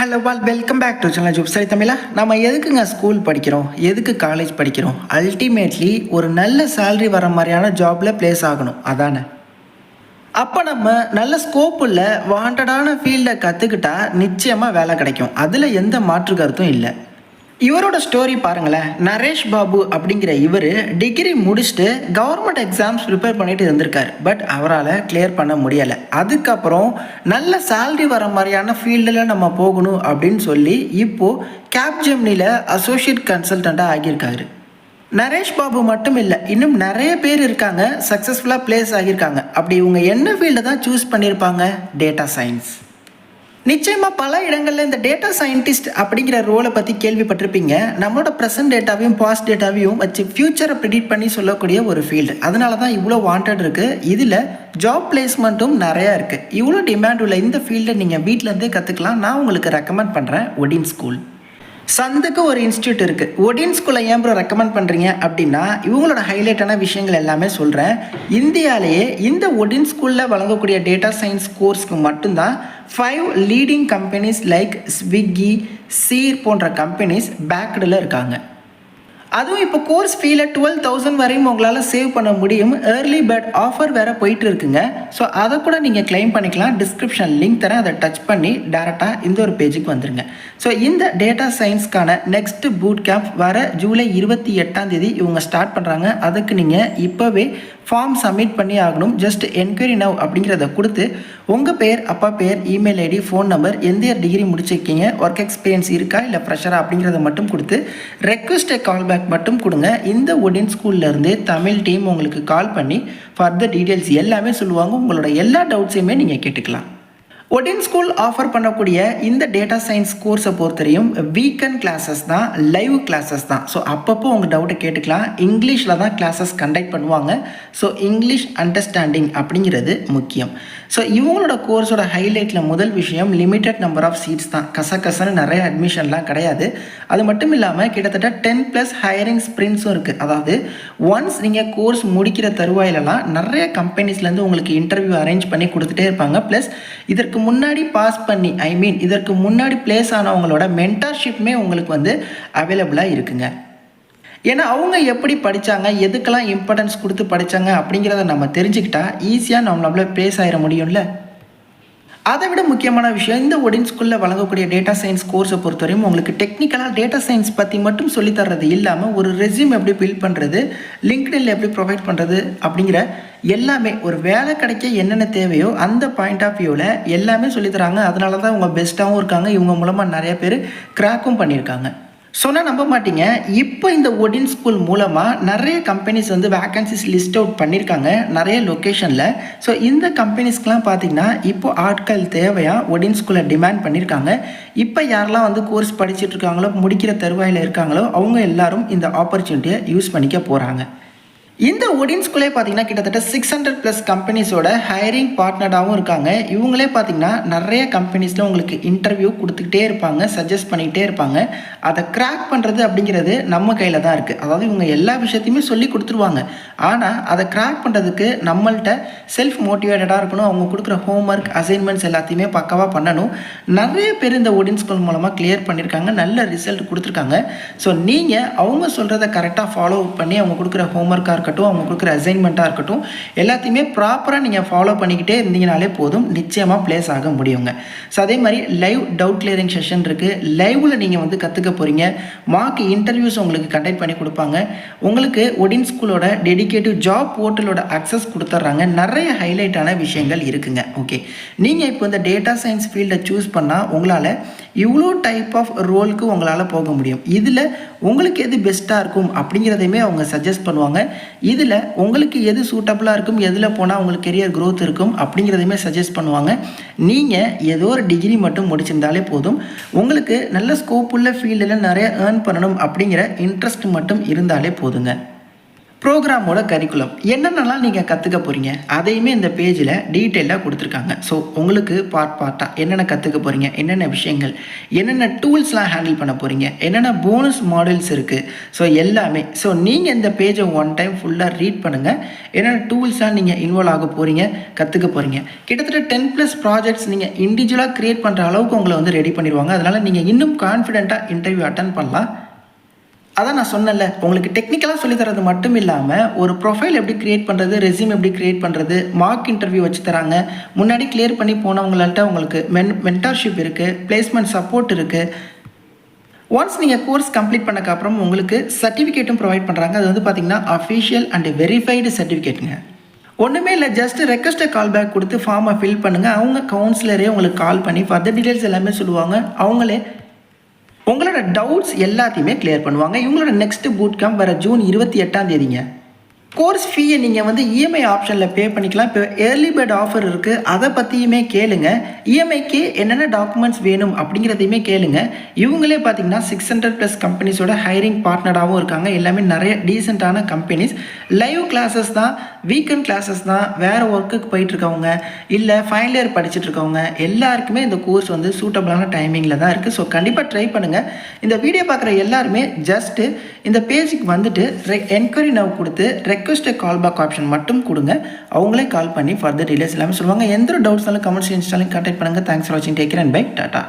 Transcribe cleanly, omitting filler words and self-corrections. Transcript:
Hello all welcome back to channel ஜூப். சரி தமிழா, நம்ம எதுக்குங்க ஸ்கூல் படிக்கிறோம், எதுக்கு காலேஜ் படிக்கிறோம்? அல்டிமேட்லி ஒரு நல்ல சேலரி வர மாதிரியான ஜாபில் ப்ளேஸ் ஆகணும், அதானே? அப்போ நம்ம நல்ல ஸ்கோப் உள்ள வாண்டடான ஃபீல்டை கற்றுக்கிட்டா நிச்சயமாக வேலை கிடைக்கும். அதில் எந்த மாற்று கருத்தும் இல்லை. இவரோட ஸ்டோரி பாருங்களேன். நரேஷ் பாபு அப்படிங்கிற இவர் டிகிரி முடிச்சுட்டு கவர்மெண்ட் எக்ஸாம்ஸ் ப்ரிப்பேர் பண்ணிட்டு இருந்திருக்காரு. பட் அவரால் கிளியர் பண்ண முடியலை. அதுக்கப்புறம் நல்ல சேலரி வர மாதிரியான ஃபீல்டில் நம்ம போகணும் அப்படின்னு சொல்லி இப்போது கேப்ஜெமினியில் அசோசியேட் கன்சல்டண்ட்டாக ஆகியிருக்காரு. நரேஷ் பாபு மட்டும் இல்லை, இன்னும் நிறைய பேர் இருக்காங்க சக்ஸஸ்ஃபுல்லாக பிளேஸ் ஆகியிருக்காங்க. அப்படி இவங்க என்ன ஃபீல்டை தான் சூஸ் பண்ணியிருப்பாங்க? Data science. நிச்சயமாக பல இடங்களில் இந்த டேட்டா சயின்டிஸ்ட் அப்படிங்கிற ரோலை பற்றி கேள்விப்பட்டிருப்பீங்க. நம்மளோட ப்ரெசன்ட் டேட்டாவையும் பாஸ்ட் டேட்டாவையும் வச்சு ஃபியூச்சரை ப்ரிடிக்ட் பண்ணி சொல்லக்கூடிய ஒரு ஃபீல்டு. அதனால தான் இவ்வளோ வாண்டட் இருக்குது. இதில் ஜாப் பிளேஸ்மெண்ட்டும் நிறையா இருக்குது. இவ்வளோ டிமாண்ட் உள்ள இந்த ஃபீல்டை நீங்கள் வீட்டிலேருந்தே கற்றுக்கலாம். நான் உங்களுக்கு ரெக்கமெண்ட் பண்ணுறேன் ஒடின் ஸ்கூல். சந்துக்கு ஒரு இன்ஸ்டியூட் இருக்குது. ஒடின் ஸ்கூலை ஏன் ப்ரோ ரெக்கமெண்ட் பண்ணுறீங்க அப்படின்னா, இவங்களோட ஹைலைட்டான விஷயங்கள் எல்லாமே சொல்கிறேன். இந்தியாவிலேயே இந்த ஒடின் ஸ்கூலில் வழங்கக்கூடிய டேட்டா சயின்ஸ் கோர்ஸ்க்கு மட்டும்தான் 5 லீடிங் கம்பெனிஸ் லைக் ஸ்விக்கி, சீர் போன்ற கம்பெனிஸ் பேக்டில் இருக்காங்க. அதுவும் இப்போ கோர்ஸ் ஃபீல 12,000 வரையும் உங்களால் சேவ் பண்ண முடியும். ஏர்லி பேர்ட் ஆஃபர் வேறு போயிட்டு இருக்குங்க. ஸோ அதை கூட நீங்கள் கிளைம் பண்ணிக்கலாம். டிஸ்கிரிப்ஷன் லிங்க் தரேன், அதை டச் பண்ணி டேரெக்டாக இந்த ஒரு பேஜுக்கு வந்துடுங்க. ஸோ இந்த டேட்டா சயின்ஸ்க்கான நெக்ஸ்ட் பூட் கேம்ப் வர ஜூலை 28 இவங்க ஸ்டார்ட் பண்ணுறாங்க. அதுக்கு நீங்கள் இப்போவே ஃபார்ம் சப்மிட் பண்ணி ஆகணும். ஜஸ்ட் என்கொயரி நவ் அப்படிங்கிறத கொடுத்து உங்கள் பேர், அப்பா பேர், இமெயில் ஐடி, ஃபோன் நம்பர், எந்த டிகிரி முடிச்சிருக்கீங்க, ஒர்க் எக்ஸ்பீரியன்ஸ் இருக்கா இல்லை ஃப்ரெஷராக அப்படிங்கிறத மட்டும் கொடுத்து ரெக்வஸ்ட் கால் பேக் மட்டும் கொடுங்க. இந்த ஒடின் ஸ்கூல்லேருந்தே தமிழ் டீம் உங்களுக்கு கால் பண்ணி ஃபர்தர் டீட்டெயில்ஸ் எல்லாமே சொல்லுவாங்க. உங்களோட எல்லா டவுட்ஸையுமே நீங்கள் கேட்டுக்கலாம். ஒடின் ஸ்கூல் ஆஃபர் பண்ணக்கூடிய இந்த டேட்டா சயின்ஸ் கோர்ஸை பொறுத்தவரையும் வீக்கெண்ட் கிளாஸஸ் தான், லைவ் கிளாஸஸ் தான். ஸோ அப்பப்போ உங்கள் டவுட்டை கேட்டுக்கலாம். இங்கிலீஷில் தான் கிளாஸஸ் கண்டக்ட் பண்ணுவாங்க. ஸோ இங்கிலீஷ் அண்டர்ஸ்டாண்டிங் அப்படிங்கிறது முக்கியம். ஸோ இவங்களோட கோர்ஸோட ஹைலைட்டில் முதல் விஷயம் லிமிட்டட் நம்பர் ஆஃப் சீட்ஸ் தான். கசகசன்னு நிறைய அட்மிஷன்லாம் கிடையாது. அது மட்டும் இல்லாமல் கிட்டத்தட்ட 10+ ஹையரிங் ஸ்ப்ரிண்ட்ஸும் இருக்குது. அதாவது ஒன்ஸ் நீங்கள் கோர்ஸ் முடிக்கிற தருவாயிலலாம் நிறைய கம்பெனிஸ்லேருந்து உங்களுக்கு இன்டர்வியூ அரேஞ்ச் பண்ணி கொடுத்துட்டே இருப்பாங்க. ப்ளஸ் இதற்கு முன்னாடி பாஸ் பண்ணி இதற்கு முன்னாடி பிளேஸ் ஆனவங்களோட மென்டார்ஷிப்புமே உங்களுக்கு அவைலபிளாக இருக்குங்க. ஏன்னா அவங்க எப்படி படித்தாங்க, எதுக்கெல்லாம் இம்பார்ட்டன்ஸ் கொடுத்து படித்தாங்க அப்படிங்கிறத நம்ம தெரிஞ்சுக்கிட்டா ஈஸியாக நம்மளால பிளேஸ் ஆகிட முடியும்ல. அதை விட முக்கியமான விஷயம், இந்த ஒடின் ஸ்கூலில் வழங்கக்கூடிய டேட்டா சயின்ஸ் கோர்ஸை பொறுத்தவரையும் உங்களுக்கு டெக்னிக்கலாக டேட்டா சயின்ஸ் பற்றி மட்டும் சொல்லித்தர்றது இல்லாமல் ஒரு ரெஸ்யூம் எப்படி பில்ட் பண்ணுறது, லிங்க்டின்ல எப்படி ப்ரொவைட் பண்ணுறது அப்படிங்கிற எல்லாமே, ஒரு வேலை கிடைக்க என்னென்ன தேவையோ அந்த பாயிண்ட் ஆஃப் வியூவில் எல்லாமே சொல்லித்தராங்க. அதனால தான் இவங்க பெஸ்ட்டாகவும் இருக்காங்க. இவங்க மூலமாக நிறைய பேர் கிராக்கும் பண்ணியிருக்காங்க. சொன்னால் நம்ப மாட்டீங்க, இப்போ இந்த ஒடின் ஸ்கூல் மூலமாக நிறைய கம்பெனிஸ் வேக்கன்சிஸ் லிஸ்ட் அவுட் பண்ணியிருக்காங்க நிறைய லொக்கேஷனில். ஸோ இந்த கம்பெனிஸ்க்கெலாம் பார்த்தீங்கன்னா இப்போ ஆட்கள் தேவையாக ஒடின் ஸ்கூலில் டிமாண்ட் பண்ணியிருக்காங்க. இப்போ யாரெல்லாம் கோர்ஸ் படிச்சுட்டு இருக்காங்களோ, முடிக்கிற தருவாயில் இருக்காங்களோ, அவங்க எல்லாரும் இந்த ஆப்பர்ச்சுனிட்டியை யூஸ் பண்ணிக்க போகிறாங்க. இந்த ஒடின் ஸ்கூலே பார்த்தீங்கன்னா கிட்டத்தட்ட 600+ கம்பெனிஸோட ஹையரிங் பார்ட்னராகவும் இருக்காங்க. இவங்களே பார்த்தீங்கன்னா நிறைய கம்பெனிஸில் உங்களுக்கு இன்டர்வியூ கொடுத்துக்கிட்டே இருப்பாங்க, சஜஸ்ட் பண்ணிக்கிட்டே இருப்பாங்க. அதை கிராக் பண்ணுறது அப்படிங்கிறது நம்ம கையில் தான் இருக்குது. அதாவது இவங்க எல்லா விஷயத்தையுமே சொல்லி கொடுத்துருவாங்க. ஆனால் அதை கிராக் பண்ணுறதுக்கு நம்மள்கிட்ட செல்ஃப் மோட்டிவேட்டடாக இருக்கணும். அவங்க கொடுக்குற ஹோம்ஒர்க், அசைன்மெண்ட்ஸ் எல்லாத்தையுமே பக்காவாக பண்ணணும். நிறைய பேர் இந்த ஒடின் ஸ்கூல் மூலமாக கிளியர் பண்ணியிருக்காங்க, நல்ல ரிசல்ட் கொடுத்துருக்காங்க. ஸோ நீங்கள் அவங்க சொல்கிறத கரெக்டாக ஃபாலோ பண்ணி அவங்க கொடுக்குற ஹோம்ஒர்க்காக இருக்கட்டும், அவங்க கொடுக்குற அசைன்மெண்ட்டாக இருக்கட்டும், எல்லாத்தையுமே ப்ராப்பராக நீங்கள் ஃபாலோ பண்ணிக்கிட்டே இருந்தீங்கனாலே போதும், நிச்சயமாக பிளேஸ் ஆக முடியுங்க. ஸோ அதே மாதிரி லைவ் டவுட் கிளியரிங் செஷன் இருக்குது. லைவில் நீங்கள் கற்றுக்க போகிறீங்க. மார்க் இன்டர்வியூஸ் உங்களுக்கு கண்டக்ட் பண்ணி கொடுப்பாங்க. உங்களுக்கு ஒடின் ஸ்கூலோட டெடிகேட்டிவ் ஜாப் போர்ட்டலோட அக்சஸ் கொடுத்துட்றாங்க. நிறைய ஹைலைட்டான விஷயங்கள் இருக்குங்க. ஓகே, நீங்கள் இப்போ இந்த டேட்டா சயின்ஸ் ஃபீல்டை சூஸ் பண்ணால் உங்களால் இவ்வளோ டைப் ஆஃப் ரோலுக்கு உங்களால் போக முடியும். இதில் உங்களுக்கு எது பெஸ்ட்டாக இருக்கும் அப்படிங்கிறதையுமே அவங்க சஜஸ்ட் பண்ணுவாங்க. இதில் உங்களுக்கு எது சூட்டபுளாக இருக்கும், எதில் போனால் உங்களுக்கு கெரியர் க்ரோத் இருக்கும் அப்படிங்கிறதையுமே சஜஸ்ட் பண்ணுவாங்க. நீங்கள் ஏதோ ஒரு டிகிரி மட்டும் முடிச்சிருந்தாலே போதும், உங்களுக்கு நல்ல ஸ்கோப் உள்ள ஃபீல்டில் நிறைய ஏர்ன் பண்ணணும் அப்படிங்கிற இன்ட்ரெஸ்ட் மட்டும் இருந்தாலே போதுங்க. ப்ரோக்ராமோட கரிக்குலம் என்னென்னலாம் நீங்கள் கற்றுக்க போகிறீங்க அதையுமே இந்த பேஜில் டீட்டெயிலாக கொடுத்துருக்காங்க. ஸோ உங்களுக்கு பார்ட்டாக என்னென்ன கற்றுக்க போகிறீங்க, என்னென்ன விஷயங்கள், என்னென்ன டூல்ஸ்லாம் ஹேண்டில் பண்ண போகிறீங்க, என்னென்ன போனஸ் மாடல்ஸ் இருக்குது, ஸோ எல்லாமே. ஸோ நீங்கள் இந்த பேஜை ஒன் டைம் ஃபுல்லாக ரீட் பண்ணுங்கள். என்னென்ன டூல்ஸ்லாம் நீங்கள் இன்வால்வ் ஆக போகிறீங்க, கற்றுக்க போகிறீங்க. கிட்டத்தட்ட 10+ ப்ராஜெக்ட்ஸ் நீங்கள் இண்டிவிஜுவலாக க்ரியேட் பண்ணுற அளவுக்கு உங்களை வந்து ரெடி பண்ணிடுவாங்க. அதனால் நீங்கள் இன்னும் கான்ஃபிடென்ட்டாக இன்டர்வியூ அட்டன் பண்ணலாம். அதான் நான் சொன்னேன்ல, உங்களுக்கு டெக்னிக்கலாக சொல்லித்தரது மட்டும் இல்லாமல் ஒரு ப்ரொஃபைல் எப்படி க்ரியேட் பண்ணுறது, ரெஸ்யூம் எப்படி க்ரியேட் பண்ணுறது, மார்க் இன்டர்வியூ வச்சு தராங்க. முன்னாடி கிளியர் பண்ணி போனவங்கள்ட்ட உங்களுக்கு மென்டார்ஷிப் இருக்குது, பிளேஸ்மெண்ட் சப்போர்ட் இருக்குது. ஒன்ஸ் நீங்கள் கோர்ஸ் கம்ப்ளீட் பண்ணக்கப்புறம் உங்களுக்கு சர்டிஃபிகேட்டும் ப்ரொவைட் பண்ணுறாங்க. அது வந்து பார்த்திங்கன்னா அஃபிஷியல் அண்ட் வெரிஃபைடு சர்டிஃபிகேட்டுங்க. ஒன்றுமே இல்லை, ஜஸ்ட் ரெக்வஸ்ட்டை கால் பேக் கொடுத்து ஃபார்மை ஃபில் பண்ணுங்கள். அவங்க கவுன்சிலரே உங்களுக்கு கால் பண்ணி ஃபர்தர் டீட்டெயில்ஸ் எல்லாமே சொல்லுவாங்க. அவங்களே உங்களோட டவுட்ஸ் எல்லாத்தையுமே கிளியர் பண்ணுவாங்க. இவங்களோட நெக்ஸ்ட் பூட் கேம்ப் வர ஜூன் 28 கோர்ஸ் ஃபீயை நீங்கள் வந்து இஎம்ஐ ஆப்ஷனில் பே பண்ணிக்கலாம். இப்போ ஏர்லி பேர்ட் ஆஃபர் இருக்குது, அதை பற்றியுமே கேளுங்க. இஎம்ஐக்கு என்னென்ன டாக்குமெண்ட்ஸ் வேணும் அப்படிங்கிறதையுமே கேளுங்க. இவங்களே பார்த்தீங்கன்னா 600+ கம்பெனிஸோட ஹைரிங் பார்ட்னராகவும் இருக்காங்க. எல்லாமே நிறைய டீசெண்டான கம்பெனிஸ். லைவ் கிளாஸஸ் தான், வீக்கெண்ட் கிளாஸஸ் தான். வேறு ஒர்க்குக்கு போயிட்டுருக்கவங்க இல்லை ஃபைனல் இயர் படிச்சுட்டு இருக்கவங்க எல்லாருக்குமே இந்த கோர்ஸ் வந்து சூட்டபிளான டைமிங்கில் தான் இருக்குது. ஸோ கண்டிப்பாக ட்ரை பண்ணுங்கள். இந்த வீடியோ பார்க்குற எல்லாருமே ஜஸ்ட்டு இந்த பேஜுக்கு வந்துட்டு என்கொயரி நவ் கொடுத்து ரெக்வஸ்ட் கால் பேக் ஆப்ஷன் மட்டும் கொடுங்க. அவங்களே கால் பண்ணி ஃபர்தர் டீடைல்ஸ் எல்லாமே சொல்லுவாங்க. எந்த ஒரு டவுட்ஸ்னாலும் கமெண்ட் செக்ஷன்ஸ்லையும் கான்டாக்ட் பண்ணுங்கள். தேங்க்ஸ் ஃபார் வாட்சிங். Take care and bye. Tata.